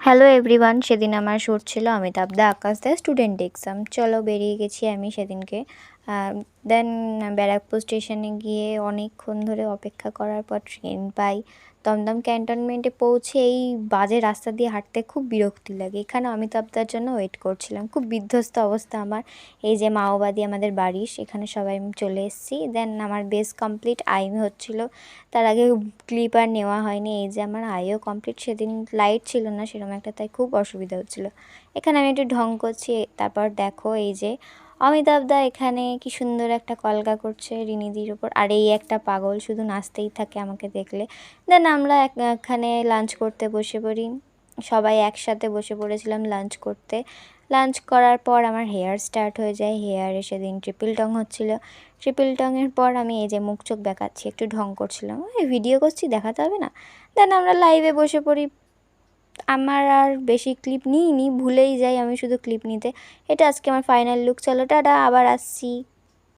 Hello everyone, সেদিন আমার shoot ছিল অমিতাভ দা আকাশ দা স্টুডেন্ট এক্সাম। চলো বেরিয়ে গেছি আমি সেদিনকে। দেন ব্যারাকপুর স্টেশনে গিয়ে অনেকক্ষণ ধরে অপেক্ষা করার পর ট্রেন পাই। দমদম ক্যান্টনমেন্টে পৌঁছে এই বাজে রাস্তা দিয়ে হাঁটতে খুব বিরক্তি লাগে। এখানে অমিতাভ দার জন্য ওয়েট করছিলাম, খুব বিধ্বস্ত অবস্থা আমার। এই যে মাওবাদী আমাদের বাড়ি, সেখানে সবাই চলে এসেছি। দেন আমার বেস কমপ্লিট আইমি হচ্ছিল, তার আগে ক্লিপ আর নেওয়া হয়নি। এই যে আমার আইও কমপ্লিট, সেদিন লাইট ছিল না সেরকম একটা, তাই খুব অসুবিধা হচ্ছিলো। এখানে আমি একটু ঢং করছি। তারপর দেখো এই যে অমিতাভ দা এখানে কি সুন্দর একটা কলকা করছে রিনিদির ওপর, আর এই একটা পাগল শুধু নাচতেই থাকে আমাকে দেখলে। দেন আমরা এখানে লাঞ্চ করতে বসে পড়ি, সবাই একসাথে বসে পড়েছিলাম লাঞ্চ করতে। লাঞ্চ করার পর আমার হেয়ার স্টার্ট হয়ে যায়। হেয়ারে সেদিন ট্রিপল টং হচ্ছিল। ট্রিপল টংয়ের পর আমি এই যে মুখ চোখ দেখাচ্ছি, একটু ঢং করছিলাম, এই ভিডিও করছি দেখাতে হবে না। দেন আমরা লাইভে বসে পড়ি। আমার আর বেশি ক্লিপ নিইনি, ভুলেই যাই আমি শুধু ক্লিপ নিতে। এটা আজকে আমার ফাইনাল লুক। চলো টাটা, আবার আসছি।